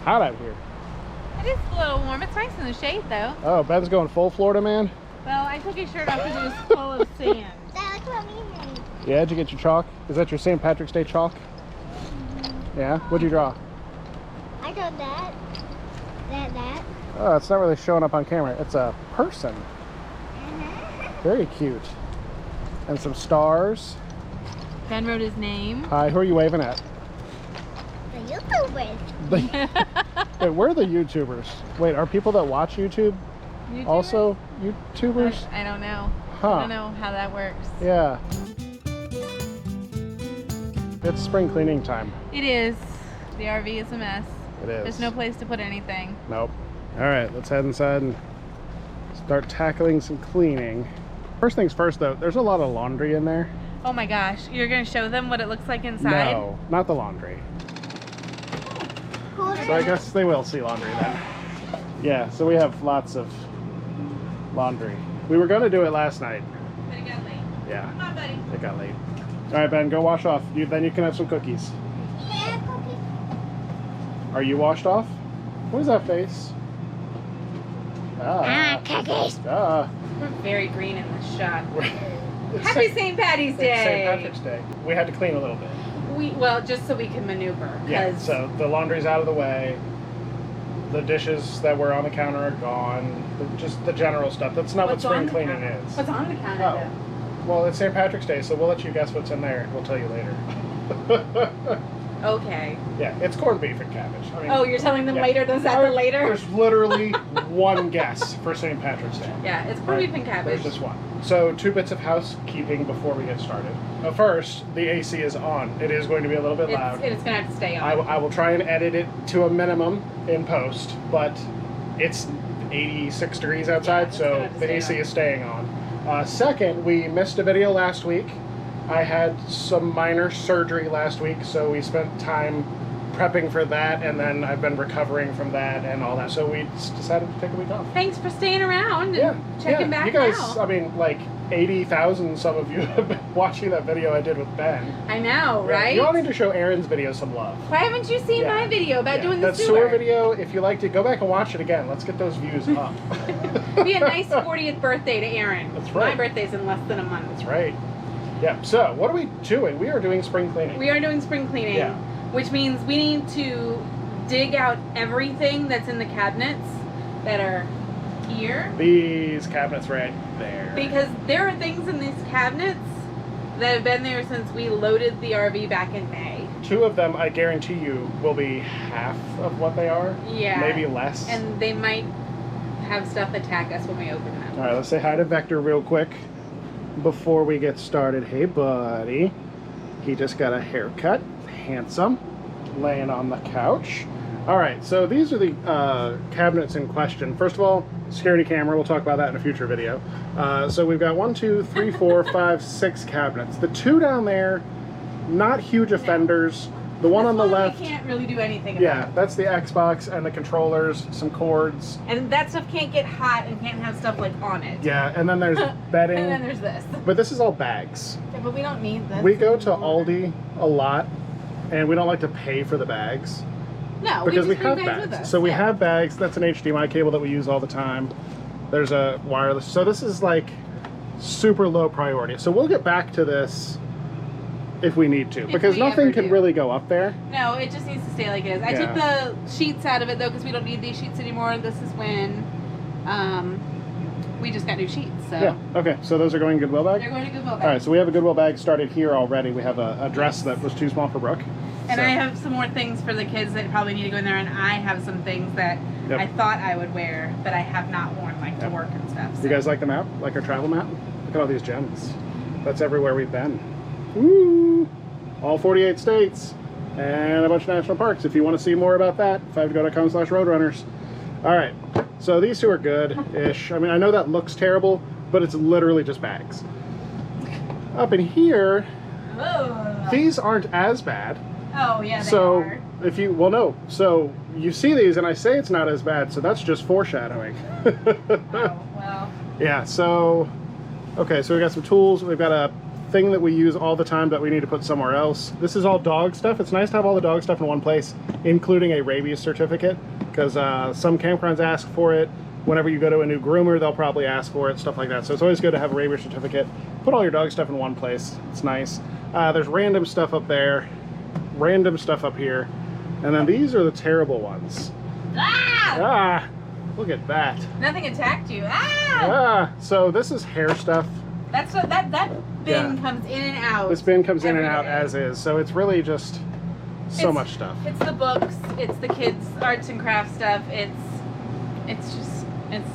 hot out here. It is a little warm. It's nice in the shade, though. Oh, Ben's going full Florida man? Well, I took his shirt off because it was full of sand. That's what we need. Yeah, did you get your chalk? Is that your St. Patrick's Day chalk? Yeah? What'd you draw? I got that. That. Oh, it's not really showing up on camera. It's a person. Very cute. And some stars. Ben wrote his name. Hi, who are you waving at? The YouTubers. Wait, we're the YouTubers. Wait, are people that watch YouTube also YouTubers? I don't know. Huh. I don't know how that works. Yeah. It's spring cleaning time. It is. The RV is a mess. It is. There's no place to put anything. Nope. All right, let's head inside and start tackling some cleaning. First things first though, there's a lot of laundry in there. Oh my gosh, you're gonna show them what it looks like inside? No, not the laundry. So I guess they will see laundry then. Yeah, so we have lots of laundry. We were gonna do it last night. But it got late. Yeah. Come on, buddy. It got late. All right, Ben, go wash off. Then you can have some cookies. Yeah, cookies. Are you washed off? What is that face? Cookies. We're very green in this shot. It's Happy St. Patty's Day! It's St. Patrick's Day. We had to clean a little bit. Well, just so we can maneuver. Yeah, so the laundry's out of the way. The dishes that were on the counter are gone. Just the general stuff. That's not what spring cleaning is. What's on the counter, Oh. Well, it's St. Patrick's Day, so we'll let you guess what's in there. We'll tell you later. though? Okay. Yeah, it's corned beef and cabbage. I mean, Oh, you're telling them later? Is that the later? There's literally one guess for St. Patrick's Day. Yeah, it's corned beef and cabbage. There's just one. So 2 bits of housekeeping before we get started. First, the AC is on. It is going to be a little bit loud. It's going to have to stay on. I will try and edit it to a minimum in post, but it's 86 degrees outside, so the AC is staying on. Second, we missed a video last week. I had some minor surgery last week, so we spent time prepping for that, and then I've been recovering from that and all that. So we decided to take a week off. Thanks for staying around and checking back you guys, now. I mean, like 80,000 some of you have been watching that video I did with Ben. I know, right? You all need to show Aaron's video some love. Why haven't you seen my video about doing the that sewer? sewer video, if you liked it, go back and watch it again. Let's get those views up. Be a nice 40th birthday to Aaron. That's right. My birthday's in less than a month. That's right. Yeah, so what are we doing? We are doing spring cleaning. We are doing spring cleaning, Yeah. which means we need to dig out everything that's in the cabinets that are here. These cabinets right there. Because there are things in these cabinets that have been there since we loaded the RV back in May. 2 of them, I guarantee you, will be half of what they are. Yeah. Maybe less. And they might have stuff attack us when we open them. All right, let's say hi to Vector real quick before we get started. Hey, buddy. He just got a haircut. Handsome. Laying on the couch. All right, so these are the cabinets in question. First of all, security camera. We'll talk about that in a future video. So we've got 1, 2, 3, 4, 5, 6 cabinets. The 2 down there, not huge offenders. The one on the left, we can't really do anything about. yeah, that's the Xbox and the controllers, some cords. And that stuff can't get hot and can't have stuff like on it. Yeah, and then there's bedding. And then there's this. But this is all bags. Yeah, but we don't need this. We go to Aldi a lot, and we don't like to pay for the bags. No, Because we just bring have bags with bags. us. So we Yeah. have bags. That's an HDMI cable that we use all the time. There's a wireless. So this is like super low priority. So we'll get back to this if we need to. Because we nothing ever can do. really go up there. No, it just needs to stay like it is. I Yeah. took the sheets out of it though because we don't need these sheets anymore. This is when we just got new sheets. So Yeah. Okay. So those are going in Goodwill bag? they're going to Goodwill bag. All right. So we have a Goodwill bag started here already. We have a dress that was too small for Brooke. And So- I have some more things for the kids that probably need to go in there, and I have some things that Yep. I thought I would wear, but I have not worn, like to Yep. work and stuff. So. You guys like the map? Like our travel map? Look at all these gems. That's everywhere we've been. Woo! All 48 states and a bunch of national parks. If you want to see more about that, 5go.com/roadrunners. All right, so these 2 are good-ish. I mean, I know that looks terrible, but it's literally just bags. Up in here, these aren't as bad. Oh yeah, they So are. if you, well no, so you see these and I say it's not as bad, so that's just foreshadowing. Oh well. Yeah, so, okay, so we got some tools. We've got a thing that we use all the time that we need to put somewhere else. This is all dog stuff. It's nice to have all the dog stuff in one place, including a rabies certificate, because some campgrounds ask for it. Whenever you go to a new groomer, they'll probably ask for it, stuff like that. So it's always good to have a rabies certificate. Put all your dog stuff in one place. It's nice. There's random stuff up there, random stuff up here, and then these are the terrible ones. Ah! Look at that. Nothing attacked you. Ah! So this is hair stuff. That's what that bin comes in and out. This bin comes in and every out day. as is. So it's really just so much stuff. It's the books, it's the kids' arts and crafts stuff, it's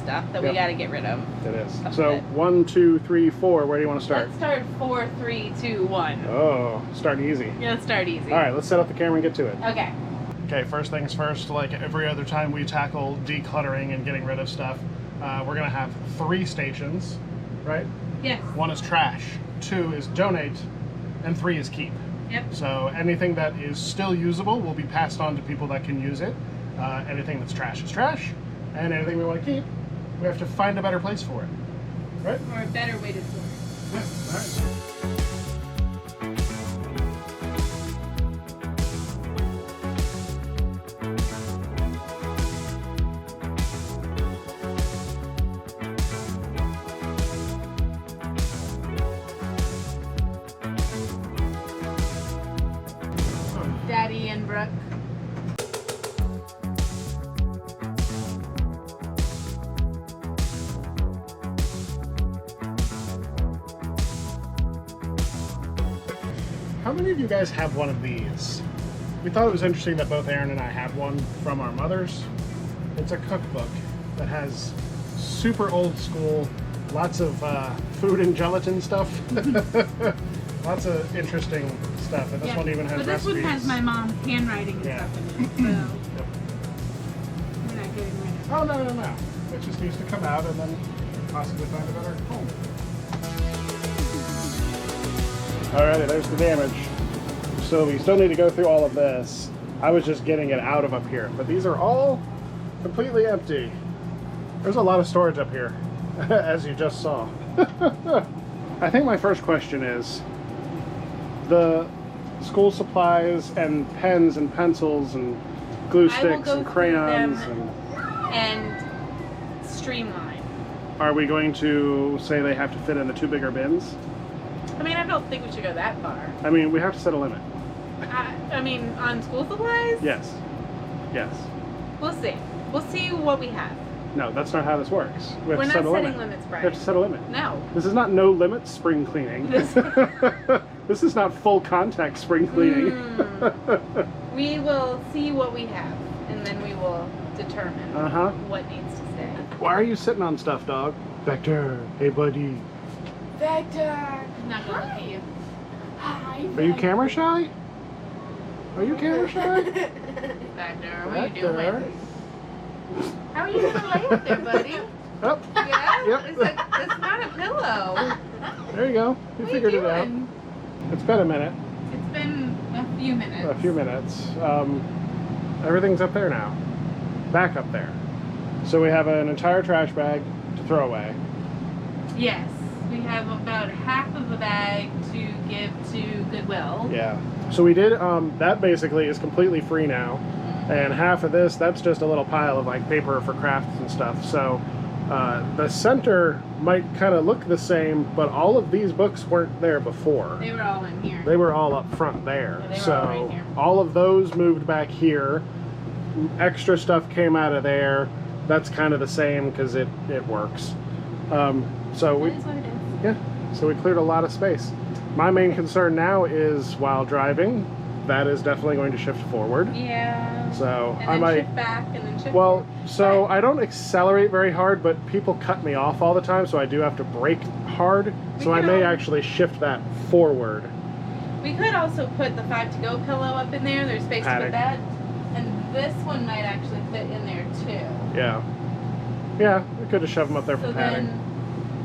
stuff that we gotta get rid of. It is. Stuff So that- 1, 2, 3, 4. Where do you want to start? Let's start 4, 3, 2, 1. Oh, start easy. Yeah, let's start easy. All right, let's set up the camera and get to it. Okay. Okay, first things first, like every other time we tackle decluttering and getting rid of stuff, we're gonna have 3 stations, right? Yes. 1 is trash, 2 is donate, and 3 is keep. Yep. So anything that is still usable will be passed on to people that can use it. Anything that's trash is trash, and anything we want to keep, we have to find a better place for it, right? Or a better way to do it. Yeah, all right. Daddy and Brooke. How many of you guys have one of these? We thought it was interesting that both Aaron and I have one from our mothers. It's a cookbook that has super old school, lots of food and gelatin stuff. Lots of interesting stuff. And this one even has but this recipes. one has my mom's handwriting and stuff in it, so Yep. we're not getting rid of it. Oh, no. It just needs to come out and then possibly find a better home. Alrighty, there's the damage. So we still need to go through all of this. I was just getting it out of up here, but these are all completely empty. There's a lot of storage up here, as you just saw. I think my first question is, the school supplies and pens and pencils and glue sticks and crayons and streamline. Are we going to say they have to fit into 2 bigger bins? I mean, I don't think we should go that far. I mean, we have to set a limit. I mean, on school supplies? Yes. Yes. We'll see. We'll see what we have. No, that's not how this works. We have We're to not set a setting limit. limits, We Brian. have to set a limit. No. This is not no limits spring cleaning. This is not full contact spring cleaning. We will see what we have, and then we will determine what needs to stay. Why are you sitting on stuff, dog? Vector, hey buddy. Vector! I'm not gonna look at you. Hi, Are you camera shy? Are you camera shy? Vector, what are you doing? How are you gonna lay up there, buddy? Oh, Yeah? Yep. It's not a pillow. there you go. You What figured are you it out. doing? It's been a minute. It's been a few minutes. A few minutes. Everything's up there now. Back up there. So we have an entire trash bag to throw away. Yes. We have about half of the bag to give to Goodwill. Yeah. So we did, that basically is completely free now. And half of this, that's just a little pile of like paper for crafts and stuff. So the center might kind of look the same, but all of these books weren't there before. They were all in here. They were all up front there. Yeah, they were so all right here. all of those moved back here. Extra stuff came out of there. That's kind of the same because it works. So we, That is what it is. yeah, so we cleared a lot of space. My main concern now is while driving, that is definitely going to shift forward. Yeah. So And I then might, shift back and then shift well, forward. so I don't accelerate very hard, but people cut me off all the time, so I do have to brake hard. So I can may all- actually shift that forward. We could also put the 5 to go pillow up in there. There's space to Attic. put that. And this one might actually fit in there too. Yeah. Yeah, we could have shoved them up there for So padding. then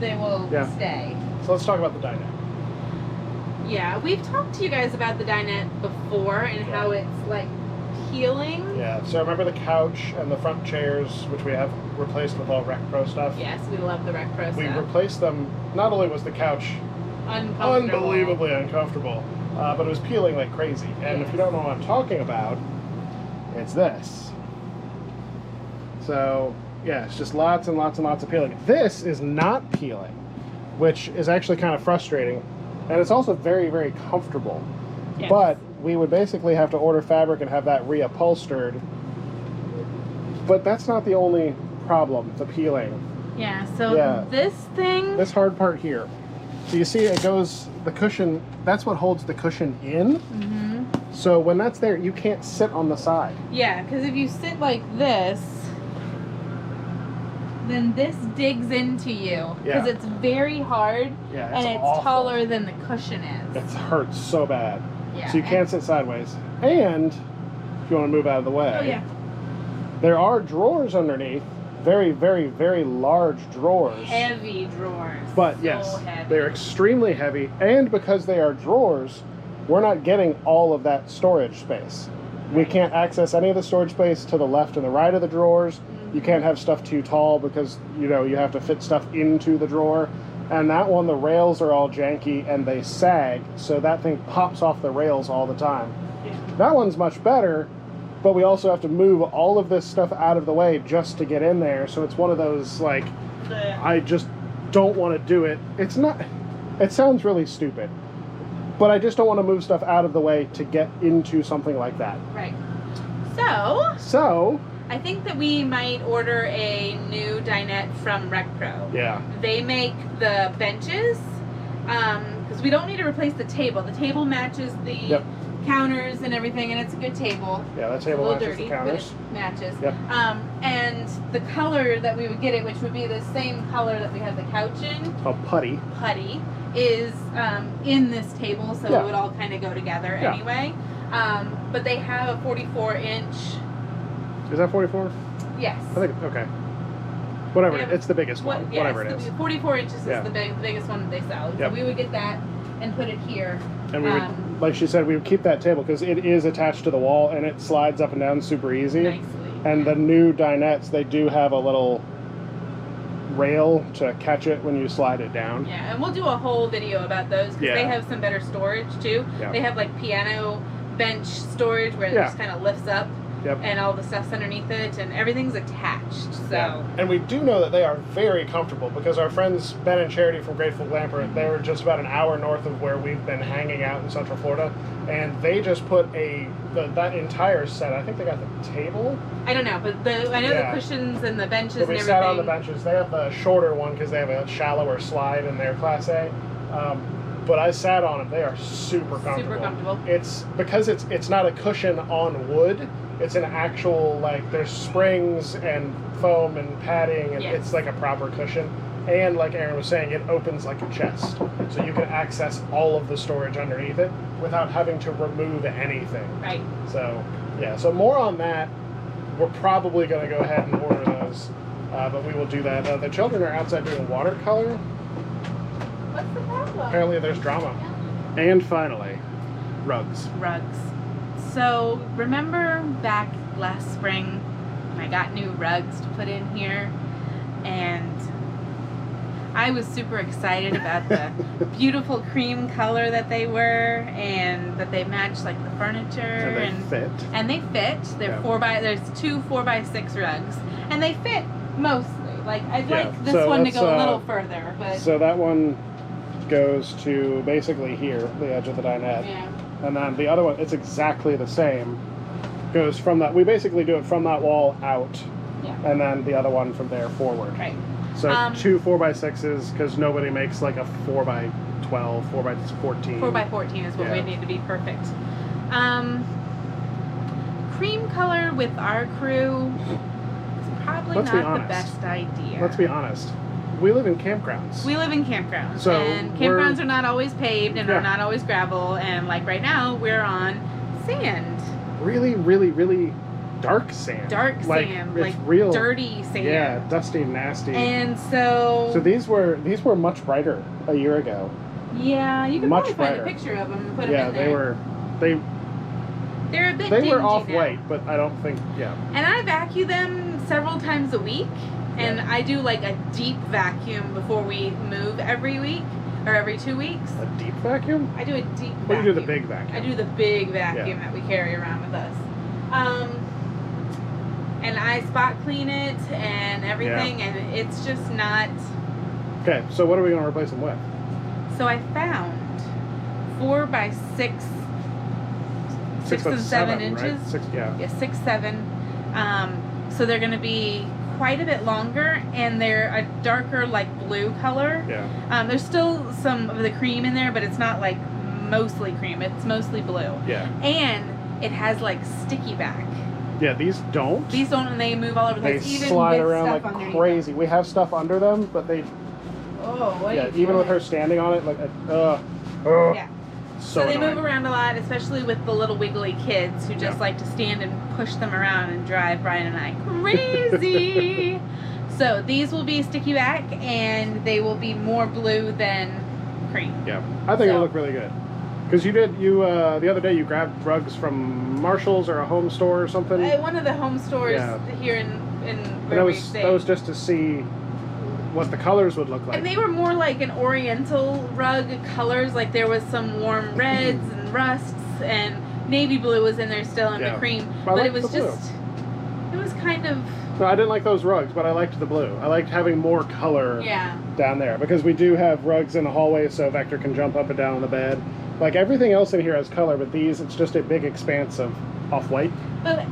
they will Yeah. stay. So let's talk about the dinette. Yeah, we've talked to you guys about the dinette before and how it's like healing. Yeah, so remember the couch and the front chairs, which we have replaced with all Rec Pro stuff? Yes, we love the Rec Pro We stuff. replaced them, not only was the couch uncomfortable. unbelievably uncomfortable. But it was peeling like crazy. And if you don't know what I'm talking about, it's this. So, yeah, it's just lots and lots and lots of peeling. This is not peeling, which is actually kind of frustrating. And it's also very, very comfortable. Yes. But we would basically have to order fabric and have that reupholstered. But that's not the only problem, the peeling. Yeah, so this thing... This hard part here. So you see it goes, the cushion, that's what holds the cushion in. Mm-hmm. So when that's there, you can't sit on the side. Yeah, because if you sit like this, then this digs into you. Because it's very hard, and it's awful. taller than the cushion is. It hurts so bad. Yeah. So you can't sit sideways. And, if you want to move out of the way, Oh, yeah. there are drawers underneath. Very, very, very large drawers. Heavy drawers. But so yes, heavy. they're extremely heavy. And because they are drawers, we're not getting all of that storage space. We can't access any of the storage space to the left and the right of the drawers. You can't have stuff too tall because, you know, you have to fit stuff into the drawer. And that one, the rails are all janky and they sag, so that thing pops off the rails all the time. Yeah. That one's much better, but we also have to move all of this stuff out of the way just to get in there. So it's one of those, like, I just don't want to do it. It's not, it sounds really stupid, but I just don't want to move stuff out of the way to get into something like that. Right. So, I think that we might order a new dinette from RecPro. yeah. They make the benches, because we don't need to replace the table. The table matches the counters and everything, and it's a good table. Yeah, that It's a table little matches dirty, the counters. but it matches. Yep. And the color that we would get it, which would be the same color that we have the couch in, Called putty. putty, is in this table, so it would all kind of go together anyway. But they have a 44-inch. Is that 44? Yes. I think, okay. Whatever, Yeah, it's the biggest one. Whatever it is. 44 inches is the biggest one that they sell. So we would get that and put it here. And we would, like she said, we would keep that table because it is attached to the wall and it slides up and down super easy. Nicely. And the new dinettes, they do have a little rail to catch it when you slide it down. Yeah, and we'll do a whole video about those because they have some better storage too. Yeah. They have like piano bench storage where it just kind of lifts up. Yep. And all the stuff's underneath it, and everything's attached. So. And we do know that they are very comfortable because our friends Ben and Charity from Grateful Glamper, they were just about an hour north of where we've been hanging out in Central Florida, and they just put that entire set. I think they got the table. I don't know, but I know the cushions and the benches and we everything. sat on the benches. They have the shorter one because they have a shallower slide in their Class A. But I sat on them. They are super comfortable. Super comfortable. It's because it's not a cushion on wood. It's an actual, like, there's springs and foam and padding, and it's like a proper cushion. And like Aaron was saying, it opens like a chest. So you can access all of the storage underneath it without having to remove anything. Right. So, yeah. So more on that. We're probably going to go ahead and order those. But we will do that. The children are outside doing watercolor. What's the problem? Apparently there's drama. And finally, rugs. Rugs. So, remember back last spring when I got new rugs to put in here? And I was super excited about the beautiful cream color that they were, and that they matched like the furniture. And they fit. And they fit. They're there's two 4x6 rugs. And they fit mostly. Like, I'd like this one to go a little further. But so that one goes to basically here, the edge of the dinette. Yeah. And then the other one, it's exactly the same. Goes from that, we basically do it from that wall out. Yeah. And then the other one from there forward. Right. So two 4x6s, because nobody makes like a 4x12, 4x14. 4x14 is what we need to be perfect. Cream color with our crew is probably not the best idea. Let's be honest. We live in campgrounds. We live in campgrounds. So and campgrounds are not always paved and are not always gravel. And like right now, we're on sand. Really, really, really dark sand. Dark sand. It's like real dirty sand. Yeah, dusty and nasty. And so... So these were much brighter a year ago. Yeah, you can much probably brighter. find a picture of them and put them in there. They're a bit They were dingy off-white, now. but I don't think, And I vacuum them several times a week. And I do like a deep vacuum before we move every week. or every 2 weeks. A deep vacuum? I do a deep vacuum. Well, you do the big vacuum. I do the big vacuum that we carry around with us. And I spot clean it and everything, and it's just not... Okay, so what are we going to replace them with? So I found 4 by 6 6 and 7 inches. Right? 6, yeah. Yeah, 6, 7. So they're going to be quite a bit longer, and they're a darker, like, blue color. Yeah. There's still some of the cream in there, but it's not, like, mostly cream. It's mostly blue. Yeah. And it has, like, sticky back. Yeah, these don't. These don't, and they move all over the They place. Even slide with around stuff like underneath crazy. We have stuff under them, but they... Oh, what yeah, are you even with doing? her standing on it, like... Yeah. So they annoying. move around a lot, especially with the little wiggly kids who just like to stand and push them around and drive Brian and I crazy. So these will be sticky back, and they will be more blue than cream. Yeah, I think it'll look really good. Because the other day you grabbed rugs from Marshall's or a home store or something. One of the home stores here in where we stay. That was just to see what the colors would look like. And they were more like an oriental rug colors. Like there was some warm reds and rusts, and navy blue was in there still, and the cream. But it was just, it was kind of... No, I didn't like those rugs, but I liked the blue. I liked having more color down there. Because we do have rugs in the hallway, so Vector can jump up and down on the bed. Like everything else in here has color, but these, it's just a big expanse of off-white. But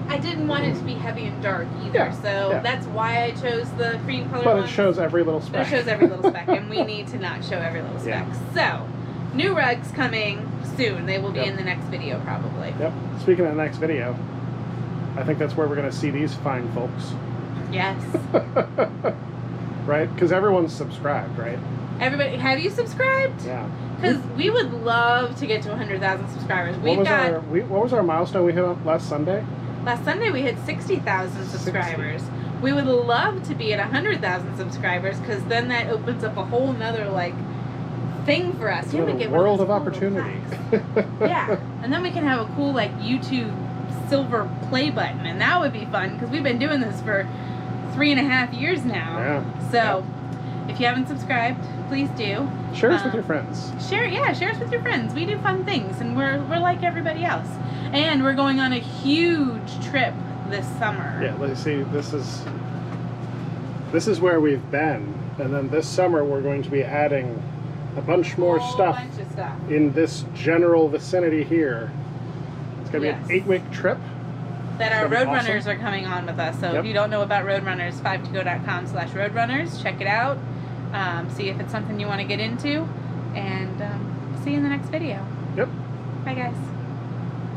I didn't want it to be heavy and dark either, so that's why I chose the cream color But ones. it shows every little speck. It shows every little speck, and we need to not show every little speck. So, new rugs coming soon. They will be in the next video, probably. Yep. Speaking of the next video, I think that's where we're going to see these fine folks. Yes. Right? Because everyone's subscribed, right? Everybody, have you subscribed? Yeah. Because we would love to get to 100,000 subscribers. What was our milestone we hit on last Sunday? Last Sunday we hit 60,000 subscribers. We would love to be at 100,000 subscribers, because then that opens up a whole nother thing for us. It's a world of opportunity. Yeah, and then we can have a cool YouTube silver play button, and that would be fun, because we've been doing this for 3.5 years now. Yeah. So if you haven't subscribed, please do. Share us with your friends. Share us with your friends. We do fun things, and we're like everybody else. And we're going on a huge trip this summer. Yeah, let's see. This is where we've been, and then this summer we're going to be adding a bunch more stuff in this general vicinity here. It's going to be an 8-week trip. That our Roadrunners are coming on with us. So if you don't know about Roadrunners, 5togo.com/Roadrunners. Check it out. See if it's something you want to get into. And see you in the next video. Yep. Bye, guys.